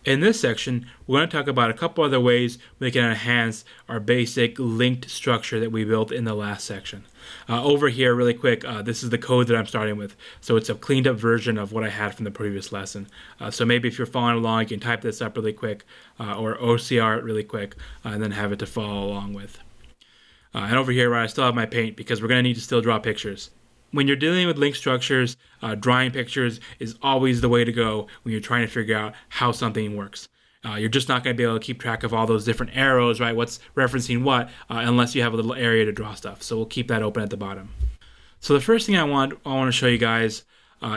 In this section, we're going to talk about a couple other ways we can enhance our basic linked structure that we built in the last section. Over here, really quick, this is the code that I'm starting with. So it's a cleaned up version of what I had from the previous lesson. So maybe if you're following along, you can type this up really quick or OCR it really quick and then have it to follow along with. And over here, right, I still have my paint because we're going to need to still draw pictures. When you're dealing with link structures, drawing pictures is always the way to go when you're trying to figure out how something works. You're just not going to be able to keep track of all those different arrows, right? What's referencing what, unless you have a little area to draw stuff. So we'll keep that open at the bottom. So the first thing I want to show you guys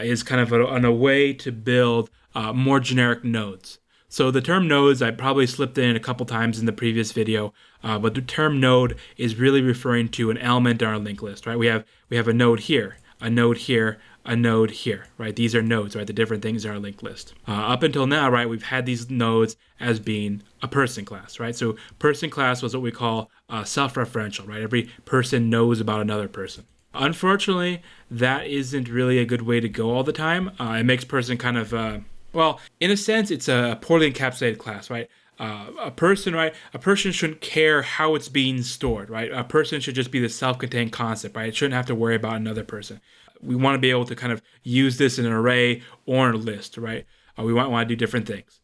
is kind of a way to build more generic nodes. So the term nodes, I probably slipped in a couple times in the previous video, but the term node is really referring to an element in our linked list, right? We have a node here, a node here, a node here, right? These are nodes, right? The different things in our linked list. Up until now, right, we've had these nodes as being a person class, right? So person class was what we call self-referential, right? Every person knows about another person. Unfortunately, that isn't really a good way to go all the time. It makes person kind of well, in a sense, it's a poorly encapsulated class, right? A person, right? A person shouldn't care how it's being stored, right? A person should just be the self-contained concept, right? It shouldn't have to worry about another person. We want to be able to kind of use this in an array or in a list, right? We want to do different things.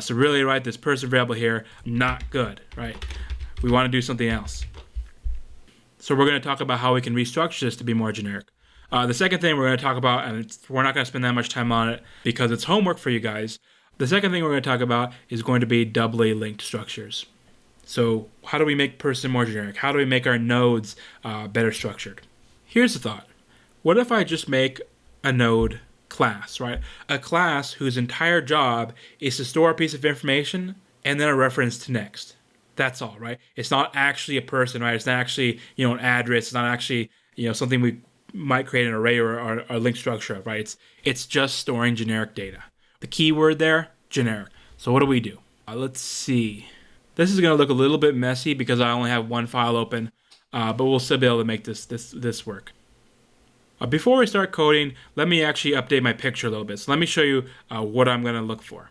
So really, right, this person variable here, not good, right? We want to do something else. So we're going to talk about how we can restructure this to be more generic. The second thing we're going to talk about, and we're not going to spend that much time on it because it's homework for you guys. The second thing we're going to talk about is going to be doubly linked structures. So how do we make person more generic? How do we make our nodes better structured? Here's the thought. What if I just make a node class, right? A class whose entire job is to store a piece of information and then a reference to next. That's all, right? It's not actually a person, right? It's not actually, an address. It's not actually, something we might create an array or a link structure of, right? It's just storing generic data. The key word there, generic. So what do we do? Let's see. This is going to look a little bit messy because I only have one file open, but we'll still be able to make this work. Before we start coding, let me actually update my picture a little bit. So let me show you what I'm going to look for.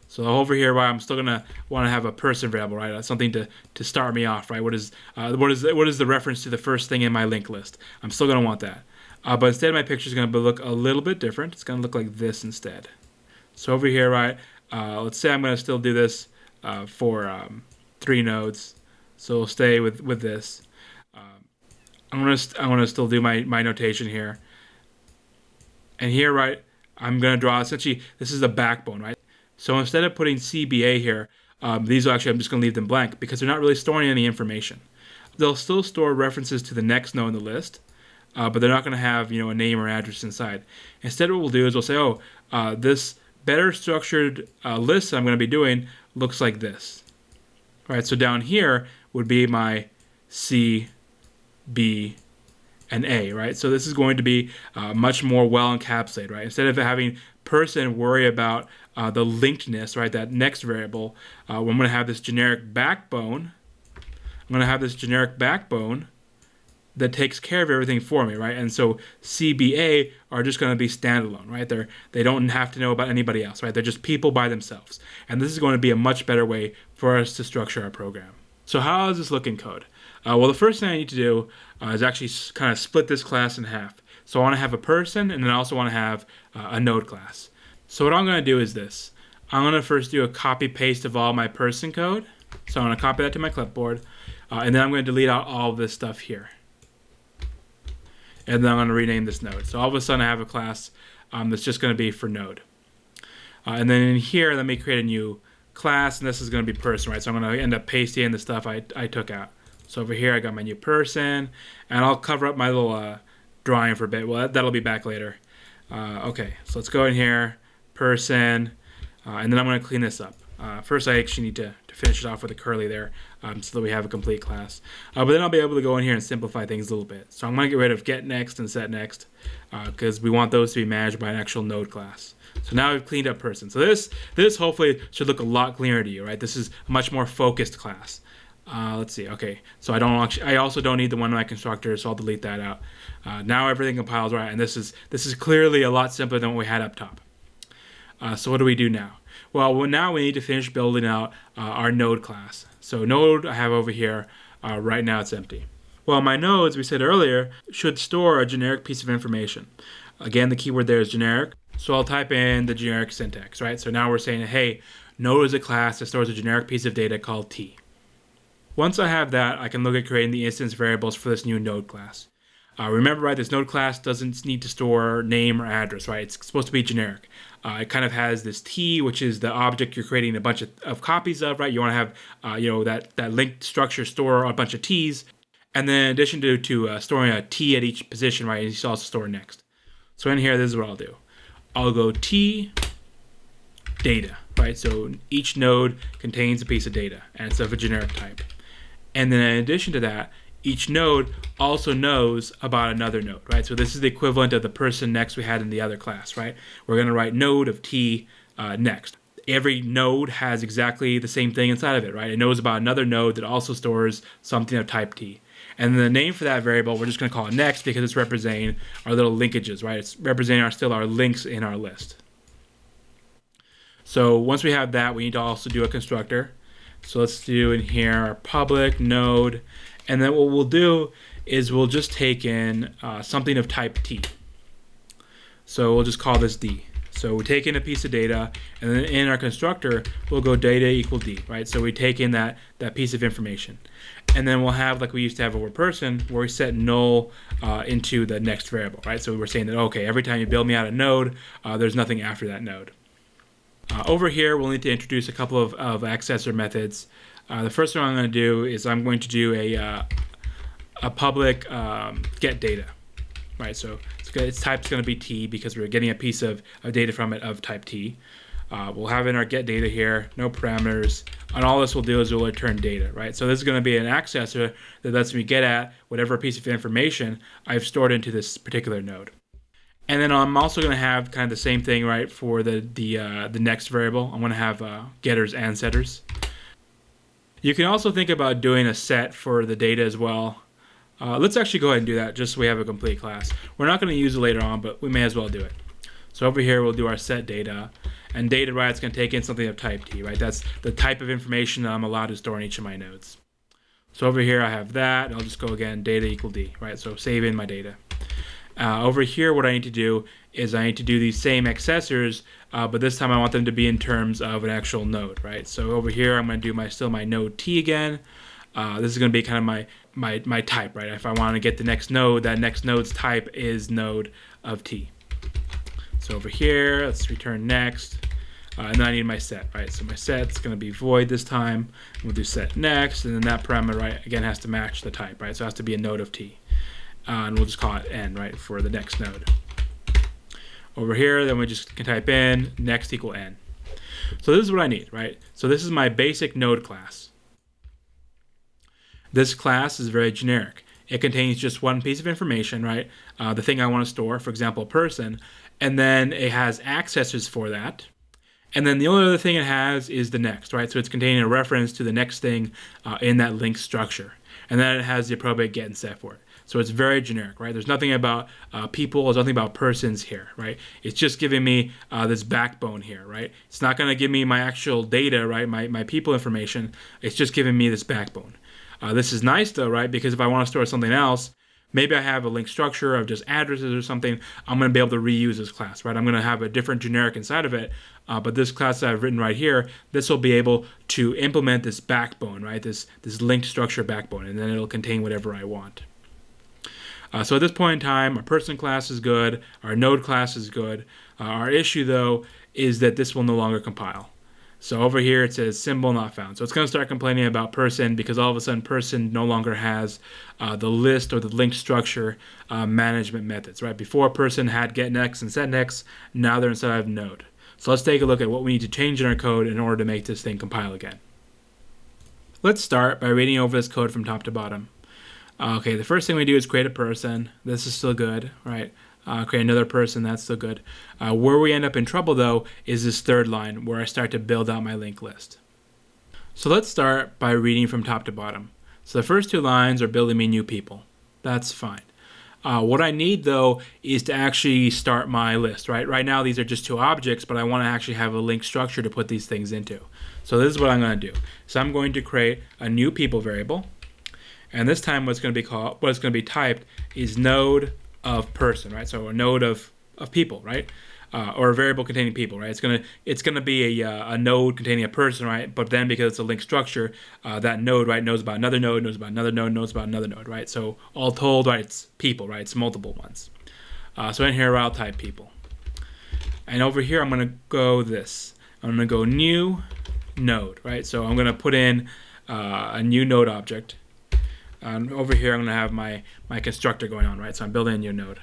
So over here, right, I'm still gonna want to have a person variable, right? Something to start me off, right? What is the reference to the first thing in my linked list? I'm still gonna want that, but instead my picture is gonna look a little bit different. It's gonna look like this instead. So over here, right? Let's say I'm gonna still do this for 3 nodes. So we'll stay with this. I'm gonna still do my notation here, and here, right? I'm gonna draw essentially this is the backbone, right? So instead of putting CBA here, these I'm just going to leave them blank because they're not really storing any information. They'll still store references to the next node in the list, but they're not going to have a name or address inside. Instead, what we'll do is we'll say, this better structured list that I'm going to be doing looks like this. All right, so down here would be my C, B, and A, right? So this is going to be much more well encapsulated, right? Instead of having person worry about the linkedness, right? That next variable, I'm going to have this generic backbone. I'm going to have this generic backbone that takes care of everything for me, right? And so CBA are just going to be standalone, right? They don't have to know about anybody else, right? They're just people by themselves. And this is going to be a much better way for us to structure our program. So how does this look in code? Well, the first thing I need to do is actually kind of split this class in half. So I want to have a person, and then I also want to have a node class. So what I'm going to do is this. I'm going to first do a copy paste of all my person code. So I'm going to copy that to my clipboard, and then I'm going to delete out all of this stuff here. And then I'm going to rename this node. So all of a sudden I have a class that's just going to be for node. And then in here, let me create a new class, and this is going to be person, right? So I'm going to end up pasting in the stuff I took out. So over here, I got my new person, and I'll cover up my little drawing for a bit. Well, that'll be back later. Okay, so let's go in here, person, and then I'm going to clean this up. First, I actually need to finish it off with a curly there so that we have a complete class. But then I'll be able to go in here and simplify things a little bit. So I'm going to get rid of get next and set next because we want those to be managed by an actual node class. So now we've cleaned up person. So this hopefully should look a lot clearer to you, right? This is a much more focused class. Let's see. Okay, so I also don't need the one in my constructor, so I'll delete that out. Now everything compiles right, and this is clearly a lot simpler than what we had up top. So what do we do now? Well, now we need to finish building out our node class. So node I have over here, right now it's empty. Well, my nodes, we said earlier, should store a generic piece of information. Again, the keyword there is generic. So I'll type in the generic syntax, right? So now we're saying, hey, node is a class that stores a generic piece of data called T. Once I have that, I can look at creating the instance variables for this new node class. Remember, right, this node class doesn't need to store name or address, right? It's supposed to be generic. It kind of has this T, which is the object you're creating a bunch of copies of, right? You want to have, that linked structure store a bunch of T's. And then in addition to storing a T at each position, right, you should also store next. So in here, this is what I'll do. I'll go T data, right? So each node contains a piece of data, and it's of a generic type. And then in addition to that, each node also knows about another node, right? So this is the equivalent of the person next we had in the other class, right? We're going to write node of T next. Every node has exactly the same thing inside of it, right? It knows about another node that also stores something of type T. And the name for that variable, we're just going to call it next because it's representing our little linkages, right? It's representing still our links in our list. So once we have that, we need to also do a constructor. So let's do in here our public node. And then what we'll do is we'll just take in something of type T. So we'll just call this D. So we take in a piece of data, and then in our constructor, we'll go data equal D, right? So we take in that piece of information. And then we'll have, like we used to have over person, where we set null into the next variable, right? So we were saying that, okay, every time you build me out a node, there's nothing after that node. Over here, we'll need to introduce a couple of accessor methods. The first one I'm going to do is I'm going to do a public get data, right? So its type's going to be T because we're getting a piece of data from it of type T. We'll have in our get data here, no parameters, and all this will do is we'll return data, right? So this is going to be an accessor that lets me get at whatever piece of information I've stored into this particular node. And then I'm also going to have kind of the same thing, right, for the next variable. I'm going to have getters and setters. You can also think about doing a set for the data as well. Let's actually go ahead and do that just so we have a complete class. We're not going to use it later on, but we may as well do it. So over here, we'll do our set data. And data, right, it's going to take in something of type T, right? That's the type of information that I'm allowed to store in each of my nodes. So over here, I have that. I'll just go again, data equal D, right? So save in my data. Over here, what I need to do is I need to do these same accessors, but this time I want them to be in terms of an actual node, right? So over here, I'm going to do still my node T again. This is going to be kind of my type, right? If I want to get the next node, that next node's type is node of T. So over here, let's return next. And then I need my set, right? So my set's going to be void this time. We'll do set next, and then that parameter, right, again, has to match the type, right? So it has to be a node of T. And we'll just call it n, right, for the next node. Over here, then we just can type in next equal n. So this is what I need, right? So this is my basic node class. This class is very generic. It contains just one piece of information, right? The thing I want to store, for example, a person, and then it has accessors for that. And then the only other thing it has is the next, right? So it's containing a reference to the next thing in that link structure. And then it has the appropriate get and set for it. So it's very generic, right? There's nothing about people, there's nothing about persons here, right? It's just giving me this backbone here, right? It's not going to give me my actual data, right? My people information. It's just giving me this backbone. This is nice though, right? Because if I want to store something else, maybe I have a link structure of just addresses or something, I'm going to be able to reuse this class, right? I'm going to have a different generic inside of it, but this class that I've written right here, this will be able to implement this backbone, right? This linked structure backbone, and then it'll contain whatever I want. So at this point in time, our person class is good, our node class is good. Our issue though is that this will no longer compile. So over here it says symbol not found. So it's going to start complaining about person because all of a sudden person no longer has the list or the linked structure management methods, right? Before person had getNext and setNext, now they're inside of node. So let's take a look at what we need to change in our code in order to make this thing compile again. Let's start by reading over this code from top to bottom. Okay, the first thing we do is create a person. This is still good, right? Create another person, that's still good. Where we end up in trouble though is this third line where I start to build out my linked list. So let's start by reading from top to bottom. So the first two lines are building me new people. That's fine. What I need though is to actually start my list, right? Right now these are just two objects, but I want to actually have a linked structure to put these things into. So this is what I'm going to do. So I'm going to create a new people variable, and this time what's going to be typed is node of person, right? So a node of people, right? Or a variable containing people, right? It's gonna be a node containing a person, right? But then because it's a linked structure, that node, right, knows about another node, knows about another node, knows about another node, right? So all told, right, it's people, right? It's multiple ones. So in here I'll type people, and over here I'm gonna go this. I'm gonna go new node, right? So I'm gonna put in a new node object. Over here I'm gonna have my constructor going on, right? So I'm building a new node.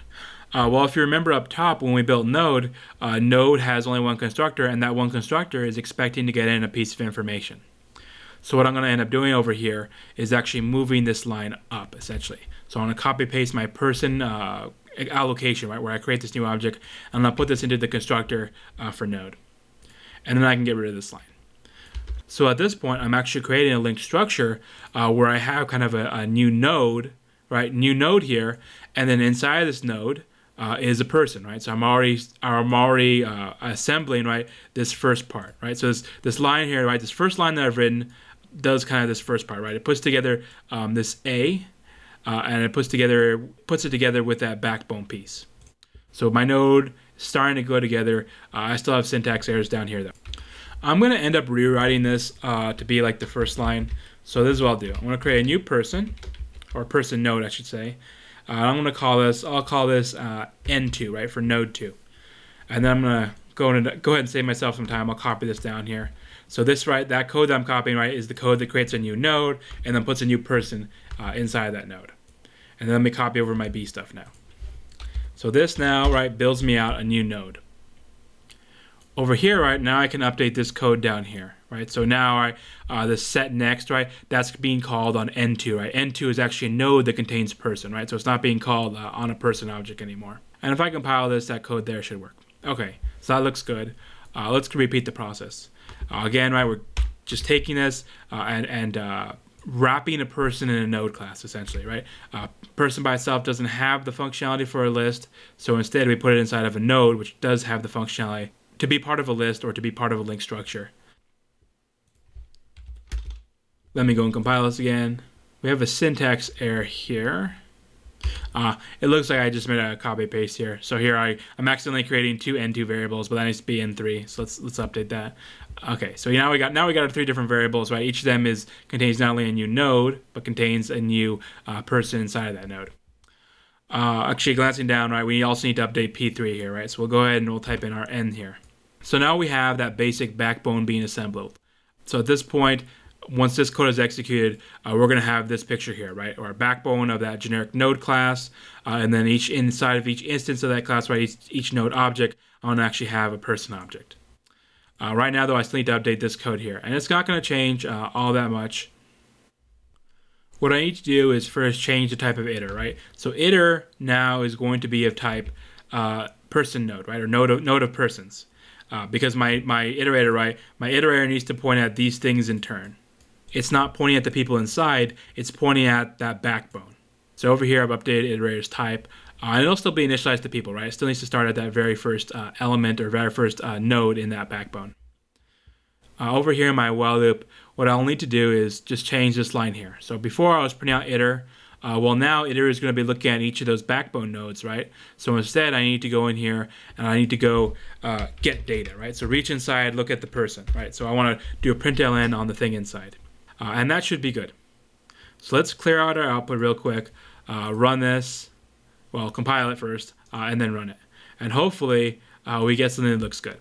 Well, if you remember up top when we built Node, Node has only one constructor, and that one constructor is expecting to get in a piece of information. So what I'm going to end up doing over here is actually moving this line up, essentially. So I'm going to copy paste my person allocation, right, where I create this new object, and I'm going to put this into the constructor for Node. And then I can get rid of this line. So at this point, I'm actually creating a linked structure where I have kind of a new node, right, new node here, and then inside of this node, is a person, right? So I'm already assembling, right, this first part, right? So this line here, right, this first line that I've written does kind of this first part, right? It puts together this A, and it puts it together with that backbone piece. So my node is starting to go together. I still have syntax errors down here though. I'm going to end up rewriting this to be like the first line. So this is what I'll do. I'm going to create a new person, or person node, I should say. I'm going to call this, I'll call this N2, right, for node 2. And then I'm going to go ahead and save myself some time. I'll copy this down here. So this, right, that code that I'm copying, right, is the code that creates a new node and then puts a new person inside that node. And then let me copy over my B stuff now. So this now, right, builds me out a new node. Over here, right, now I can update this code down here, right? So now the set next, right, that's being called on N2, right? N2 is actually a node that contains person, right? So it's not being called on a person object anymore. And if I compile this, that code there should work. Okay, so that looks good. Let's repeat the process. Again, right, we're just taking this and wrapping a person in a node class, essentially, right? Person by itself doesn't have the functionality for a list, so instead we put it inside of a node, which does have the functionality to be part of a list or to be part of a linked structure. Let me go and compile this again. We have a syntax error here. It looks like I just made a copy paste here. So here I'm accidentally creating two N2 variables, but that needs to be N3. So let's update that. Okay, so now we got our three different variables, right? Each of them contains not only a new node, but contains a new person inside of that node. Actually, glancing down, right, we also need to update P3 here, right? So we'll go ahead and we'll type in our N here. So now we have that basic backbone being assembled. So at this point, once this code is executed, we're going to have this picture here, right? Or a backbone of that generic node class, and then inside of each instance of that class, right, each node object, I want to actually have a person object. Right now, though, I still need to update this code here, and it's not going to change all that much. What I need to do is first change the type of iter, right? So iter now is going to be of type person node, right, or node of persons. Because my iterator, right, my iterator needs to point at these things in turn. It's not pointing at the people inside, it's pointing at that backbone. So over here I've updated iterator's type, and it'll still be initialized to people, right? It still needs to start at that very first element or very first node in that backbone. Over here in my while loop, what I'll need to do is just change this line here. So before I was printing out iter, well, now iter is going to be looking at each of those backbone nodes, right? So instead, I need to go in here and I need to go get data, right? So reach inside, look at the person, right? So I want to do a println on the thing inside. And that should be good. So let's clear out our output real quick, run this, well, compile it first, and then run it. And hopefully, we get something that looks good.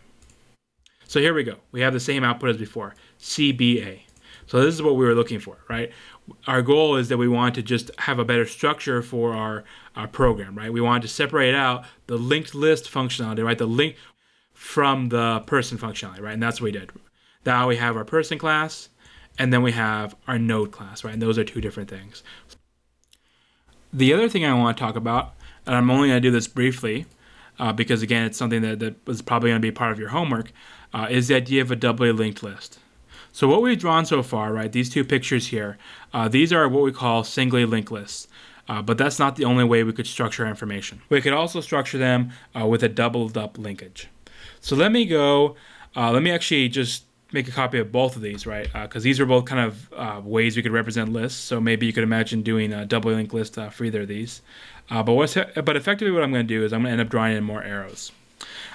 So here we go. We have the same output as before, CBA. So this is what we were looking for, right? Our goal is that we want to just have a better structure for our program, right? We want to separate out the linked list functionality, right? The link from the person functionality, right? And that's what we did. Now we have our person class, and then we have our node class, right? And those are two different things. The other thing I want to talk about, and I'm only going to do this briefly, because again, it's something that was probably going to be part of your homework, is the idea of a doubly linked list. So what we've drawn so far, right, these two pictures here, these are what we call singly linked lists. but that's not the only way we could structure information. We could also structure them with a doubled up linkage. So let me actually just make a copy of both of these, right? Because these are both kind of ways we could represent lists. So maybe you could imagine doing a double linked list for either of these. But effectively what I'm going to do is I'm going to end up drawing in more arrows.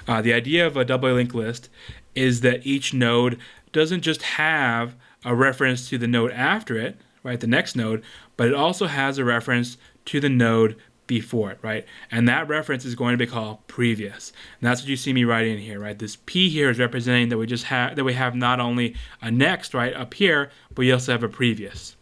The idea of a double linked list is that each node doesn't just have a reference to the node after it, right, the next node, but it also has a reference to the node before it, right? And that reference is going to be called previous. And that's what you see me writing in here, right? This P here is representing that we have not only a next, right, up here, but we also have a previous.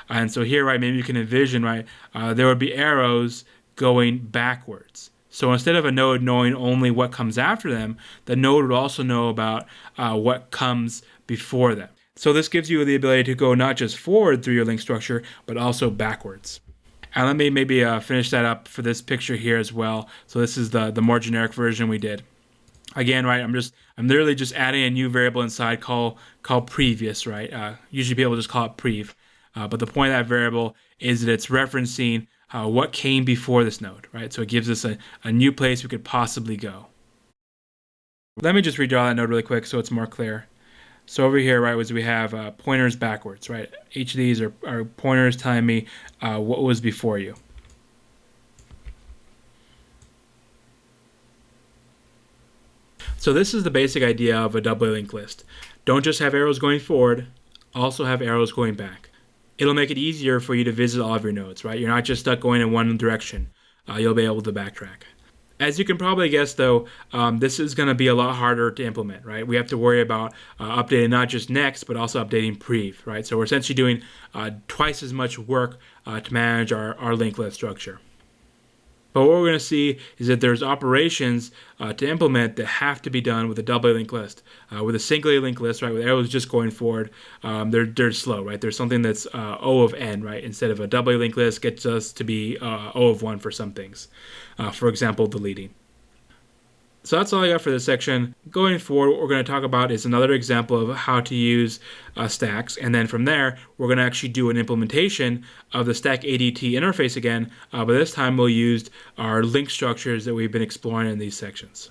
And so here, right, maybe you can envision, right, there would be arrows going backwards. So instead of a node knowing only what comes after them, the node would also know about what comes before them. So this gives you the ability to go not just forward through your link structure, but also backwards. And let me maybe finish that up for this picture here as well. So this is the more generic version we did. Again, right, I'm literally just adding a new variable inside called previous, right? Usually people just call it prev. But the point of that variable is that it's referencing what came before this node, right? So it gives us a new place we could possibly go. Let me just redraw that node really quick so it's more clear. So over here, right, we have pointers backwards, right? Each of these are pointers telling me what was before you. So this is the basic idea of a double linked list. Don't just have arrows going forward, also have arrows going back. It'll make it easier for you to visit all of your nodes, right? You're not just stuck going in one direction. You'll be able to backtrack. As you can probably guess, though, this is going to be a lot harder to implement, right? We have to worry about updating not just next, but also updating prev, right? So we're essentially doing twice as much work to manage our linked list structure. But what we're going to see is that there's operations to implement that have to be done with a double linked list. With a singly linked list, right, with arrows just going forward, they're slow, right? There's something that's O of n, right? Instead of a double linked list gets us to be O of 1 for some things. For example, deleting. So that's all I got for this section. Going forward, what we're going to talk about is another example of how to use stacks. And then from there, we're going to actually do an implementation of the stack ADT interface again. But this time we'll use our link structures that we've been exploring in these sections.